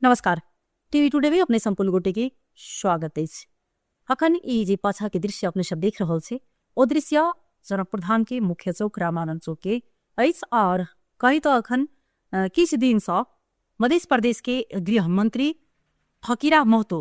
नमस्कार। TV today में अपने संपूर्ण गोटे के स्वागत है। अखन ई जे पाछा के दृश्य अपने सब देख रहा से ओ दृश्य जनक प्रधान के मुख्य चौक रामानंद चौक के और कही तो अखन किस दिन से मध्य प्रदेश के गृह मंत्री फकीरा महतो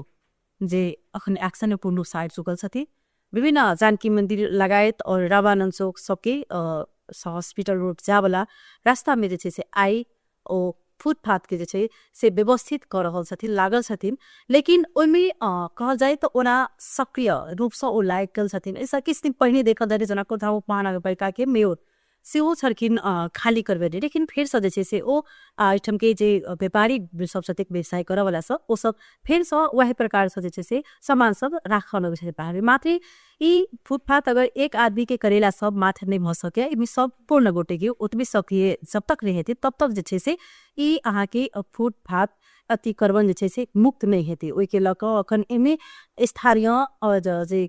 जे अखन एक्शन में पूर्ण साइड चुकल छथि। विभिन्न जानकी मंदिर लगायत और रामानंद चौक सबके हॉस्पिटल रोड जावला रास्ता में जे से आई ओ फुटपाथ के जे से व्यवस्थित कर रहल छथिन लागल छथिन, लेकिन ओइमे कहल जाए तो ओना सक्रिय रूप से ओ लागल छथिन। ऐसा किस दिन पहले देखल जाए जनकपुर धाम महानगरपालिका के मेयर सेहो छरकिन खाली करबे, लेकिन फिर से जे से ओ आइटम के जे व्यापारी सब छथिन व्यवसाय करे वाला सब ओ सब फिर से वही प्रकार से जे से सामान सब राखल छै बाहर मात्र। ई फुटपाथ अगर एक आदमी के करेला सब माथे नहीं भ सके, इमे सब पूर्ण गोटे के उतबी सक्रिय जब तक रहते तब तक जे से ई अहाँ के फुटपाथ अतिक्रमण जे से मुक्त नहीं हेते। ओइ के लक अखन एमे स्थानीय और जे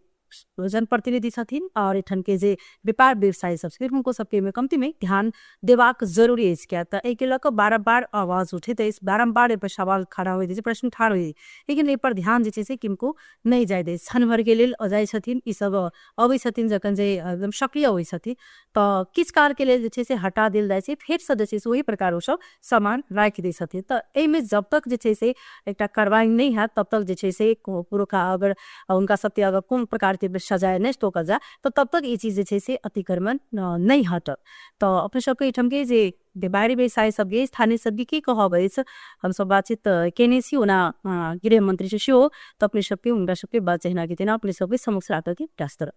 जनप्रतिनिधि छथिन और एठन के जे व्यापार व्यवसायी सब छथिन उनको सबके में कमती में ध्यान देवाक जरूरी है। क्या तो एक लक बारम्बार आवाज उठे तो इस बारम्बार ए पर सवाल खड़ा हो प्रश्न ठाड़ हो, लेकिन ए पर ध्यान जे से किनको नहीं जाए दे। क्षण भर के लिए अजाय छथिन ई सब अबै छथिन जखन जे एकदम सक्रिय होइ छथिन तो किस कार के लिए जे से हटा दिल जाए से फिर से जे वही प्रकार ओ सब सामान राख दे छथिन। तो एमे जब तक जे से एकटा कार्रवाई नहीं है तब तक जे से पुरखा अगर उनका सत्य अगर कौन प्रकार सजाए नहीं तो जा तो तब तक ये चीज जे से अतिक्रमण नहीं हटत। तो अपने सबके इठम के जे व्यापारी व्यवसाय सबके स्थानीय सबके के कहबै हम सब बातचीत केने छी ओना गृह मंत्री से हो तो अपने सबके उनका सबके बात चाहिए कि अपने सबके समक्ष राख के रास्ता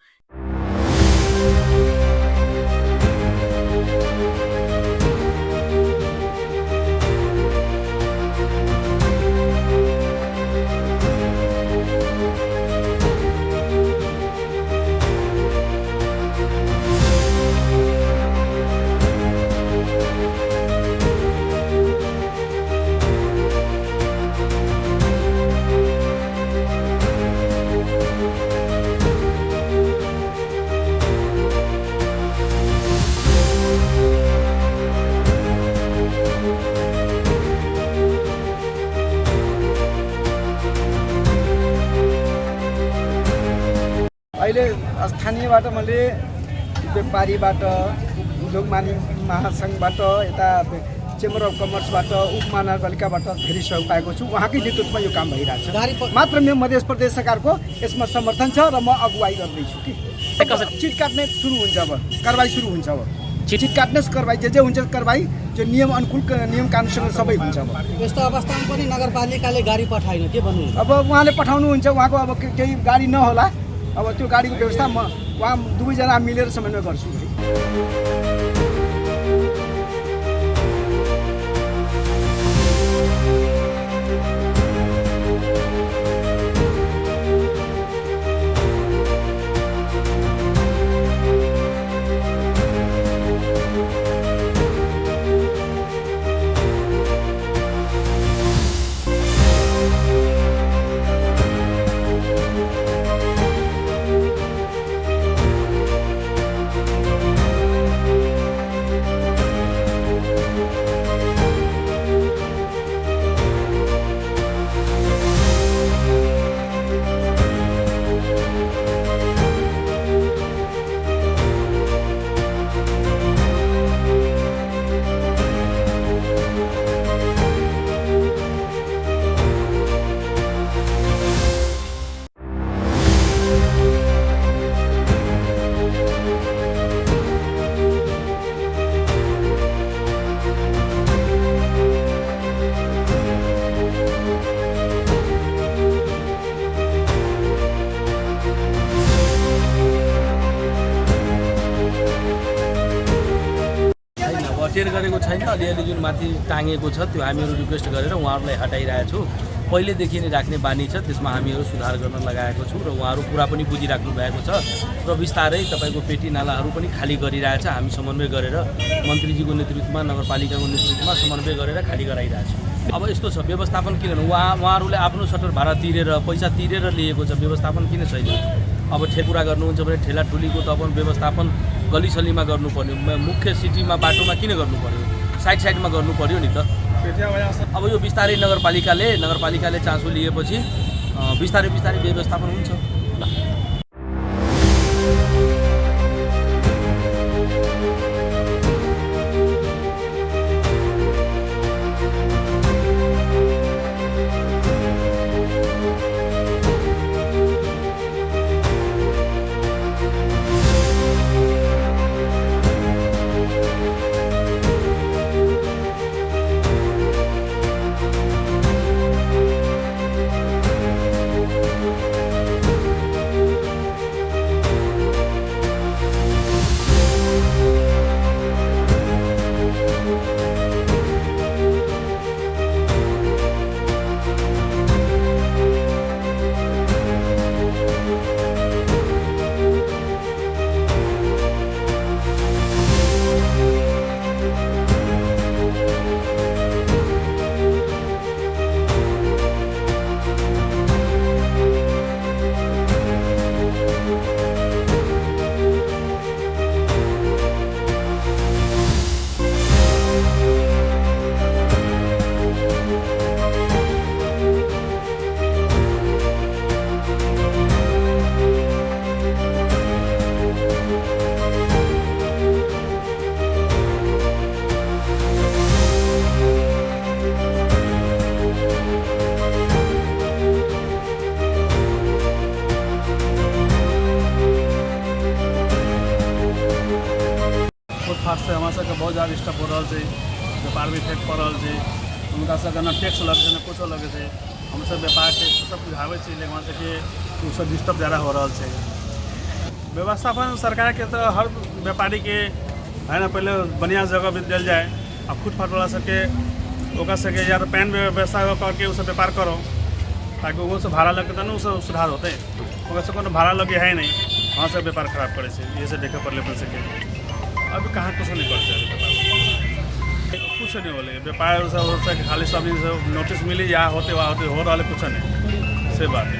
अहिले स्थानीयबाट मैले व्यापारीबाट उद्योग महासङ्घबाट यता चेम्बर अफ कमर्सबाट उपमहानगरपालिकाबाट धेरै सहयोग पाएको छु। उहाँकै नेतृत्वमा यो काम भइरहेको छ। मात्र मेरो मध्य प्रदेश सरकारको यसमा समर्थन छ र म अगुवाई गर्दैछु कि चिट काट्ने सुरु हुन्छ, अब कारबाही सुरु हुन्छ। अब चिट काट्ने कारबाही जे हुन्छ कारबाही जो नियम अनुकूल नियम कानुनसँग सबै हुन्छ। अब यस्तो अवस्थामा पनि नगरपालिकाले गाडी पठाएन के भन्नु? अब उहाँले पठाउनुहुन्छ, उहाँको अब केही गाडी नहोला, अब त्यो गाडीको व्यवस्था म उहाँ दुवैजना मिलेर समन्वय गर्छु। टेर गरेको छैन, अलिअलि जुन माथि टाँगेको छ त्यो हामीहरू रिक्वेस्ट गरेर उहाँहरूलाई हटाइरहेको छु। पहिलेदेखि नै राख्ने बानी छ, त्यसमा हामीहरू सुधार गर्न लगाएको छौँ र उहाँहरू कुरा पनि बुझिराख्नु भएको छ र बिस्तारै तपाईँको पेटी नालाहरू पनि खाली गरिरहेछ। हामी समन्वय गरेर मन्त्रीजीको नेतृत्वमा नगरपालिकाको नेतृत्वमा समन्वय गरेर खाली गराइरहेको छौँ। अब यस्तो छ व्यवस्थापन किन उहाँहरूले आफ्नो सटर भाडा तिरेर पैसा तिरेर लिएको छ, व्यवस्थापन किन छैन? अब कुरा गर्नुहुन्छ भने ठेला ठुलीको त अब व्यवस्थापन गलीसलीमा गर्नुपर्ने, मुख्य सिटीमा बाटोमा किन गर्नु पर्यो? साइड साइडमा गर्नु पर्यो नि त। अब यो बिस्तारै नगरपालिकाले चासो लिएपछि बिस्तारै व्यवस्थापन हुन्छ। फुटपाथ से हमरा सबके बहुत ज़्यादा डिस्टर्ब हो रहा है, व्यापार भी इफेक्ट पड़ रहा है, उनका सबके ना टैक्स लगे ना कुछ लगे थे, हम सब व्यापार टैक्स सब बुझावे लेकिन वहाँ से कि सब डिस्टर्ब ज़्यादा हो रहा है। व्यवस्थापन सरकार के तो हर व्यापारी के है ना पहले बढ़िया जगह भी दिल जाए, अब फुटपाथ वाला सबके ओका सके यार पैन व्यवस्था करके उसे व्यापार करो ताकि वो से भाड़ा लगे तो ना उसे सुधार होते वैसे को भाड़ा लगे है नहीं, वहाँ से व्यापार खराब करे से ये से देखे पड़े पड़ सके। अभी कहाँ कुछ नहीं करते कुछ नहीं बोले व्यापार सब हो सके खाली सब नोटिस मिली या होते वहाँ होते हो रहा कुछ नहीं से बात है।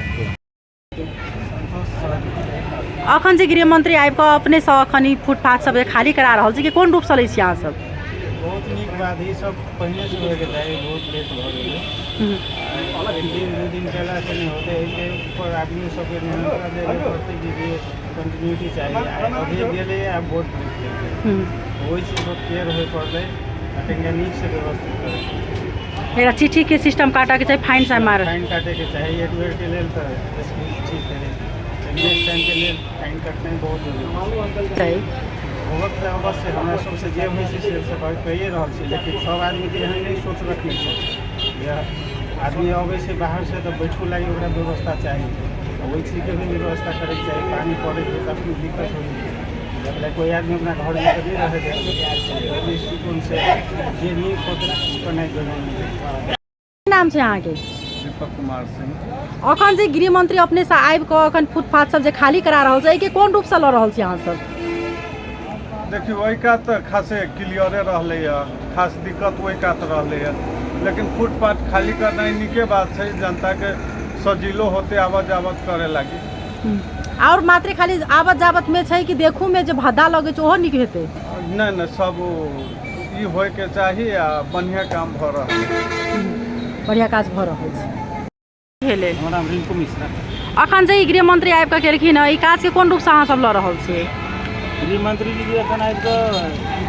अखन जे गृह मंत्री आबि कऽ अपने से अखन फुटपाथ सब खाली करा रहल छै कि कोन रूप चलै छै अहाँ सब? बहुत नीक बात ई सब पहिने से होके चाही, बहुत लेट भऽ गेलै, एक दिन दू दिन केला से नहीं होते, एहिके ऊपर आदमी सबके नियंत्रण देबे पड़तै कि कंटिन्यूटी चाहिए। अभी गेलै आ वोट ओहि से लोग केयर होय पड़लै कनिका नीक से व्यवस्थित करे, एकरा चिट्ठी के सिस्टम काटऽ के चाही, फाइन से मार फाइन काटे के चाही, एडवेयर के लेल तऽ ठीक है, नेक्स्ट टाइम के लेल फाइन कटनाइ बहुत जरूरी चाही। बहुत अवश्य हमरा सबसे जे होइ छै से कहिए रहल छी, लेकिन सब आदमी के एहन नहीं सोच रखने छै, या आदमी अबै छै बाहर से तो बैठू लागी ओकरा व्यवस्था चाही, ओहि चीज के भी व्यवस्था करे के चाही। पानी पड़े छै तब दिक्कत हो जाए, कोई आदमी अपना घर में नहीं रहे दृष्टिकोण से जे नीक होते नहीं जरूरी। नाम छै अहाँके? दीपक कुमार सिंह। अखन जे गृह मंत्री अपने से आबि कऽ अखन फुटपाथ सब जे खाली करा रहल छै के कोन रूप से लऽ रहल छी अहाँ सब? देखिए वही का तो खासे क्लियरे रहले है, खास दिक्कत वही का तो रहले है, लेकिन फुटपाथ खाली करना नीके बात है, जनता के सजिलो होते आवत जावत करे लगी। और मात्र खाली आवत जावत में छै कि देखू में जो भद्दा लगे छै ओहो नीक हेतै? नहीं सब ई होय के चाहिए आ बढ़िया काम भ रहा है, बढ़िया काज भऽ रहल छै। भेलै हमर नाम रिंकू मिश्रा। अखन जे गृह मंत्री आबि कऽ केलखिन हँ, ई काज के कोन रूप से अहाँ सब लऽ रहल छियै? गृह मंत्री जी एखन आबि कऽ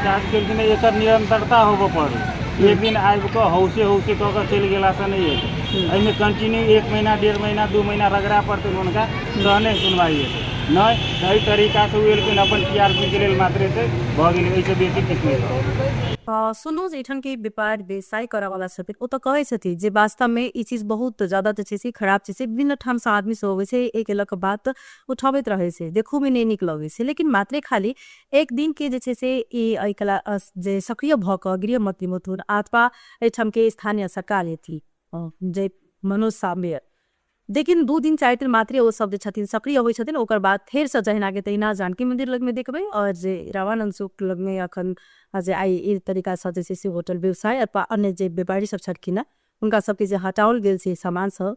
काज केलखिन, एकर निरंतरता होबऽ पड़ै, एक दिन आबि कऽ हौसे कऽ कऽ चलि गेलासँ नहि हेतै, एहिमे कंटिन्यू 1 महीना 1.5 महीना 2 महीना रगड़ा पड़तै हुनका तहने सुनवाई हेतै, नहि एहि तरीकासँ ओ एलखिन अपन TRP के लेल मात्रे से भऽ गेलै, एहिसँ बेसी किछु नहि। सुनू जे एठन के व्यापार व्यवसाय करे वाला छथिन ओ तो कहे छथिन जे वास्तव में ई चीज बहुत ज्यादा तो छै खराब छै, विभिन्न ठाम से आदमी सब होवे छै एक अलग बात उठाबैत रहे छै, देखू में नहीं नीक लगे छै, लेकिन मात्रे खाली एक दिन के जे छै से ई कला जे सक्रिय भ क गृह मंत्री मथुन अथवा एठम के स्थानीय सरकार थी जे मनोज साम्य, लेकिन 2 दिन 4 दिन मात्रे ओ सब छथिन सक्रिय होइ छथिन, ओकर बाद फेर से जहिना के तहिना जानकी मंदिर लग में देखबै और जे रामानंद चौक लग में अखन जे आई ई तरीका से जे से होटल व्यवसाय अथवा अन्य जे व्यापारी सब छलखिन उनका सबके जे हटाओल गेल छै सामान सब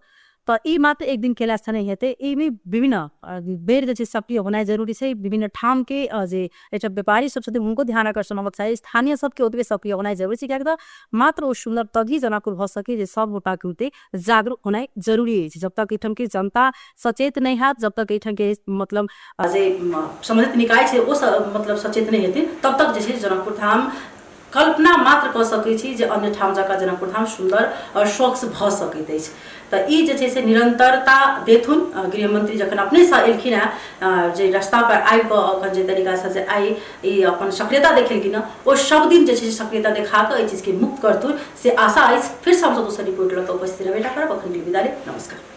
तो ई मात्र एक दिन केला से नहीं हेते इमे विभिन्न बेर जे सक्रिय होना जरूरी है। विभिन्न ठाम के जे एउटा व्यापारी सब छथिन उनको ध्यान आकर्षण होना चाहिए। स्थानीय सबके ओतबे सक्रिय होना जरूरी है कियाकि मात्र वो सुंदर तभी जनकपुर भ सके जे सब गोटा के उते जागरूक होना जरूरी है। जब तक इठम के जनता सचेत नहीं हाथ जब तक इठम के मतलब जे संबंधित निकाय है वो मतलब सचेत नहीं हेते तब तक जैसे जनकपुर धाम कल्पना मात्र कर सकै छी जे अन्य ठाम जका जनकपुर धाम सुंदर और स्वच्छ भ सकैत अछि। तो ई जे छै से निरंतरता देथुन गृहमंत्री जखन अपने से एलखिन जे रास्ता पर आबि कऽ अखन जे तरीका से जे आई ई अपन सक्रियता देखेलखिन ओ सब दिन जे छै से सक्रियता देखा कऽ एहि चीज के मुक्त करथुन से आशा अछि। फिर से हम सब दोसर रिपोर्ट लऽ कऽ उपस्थित रहबे करब। अखन के विदा। नमस्कार।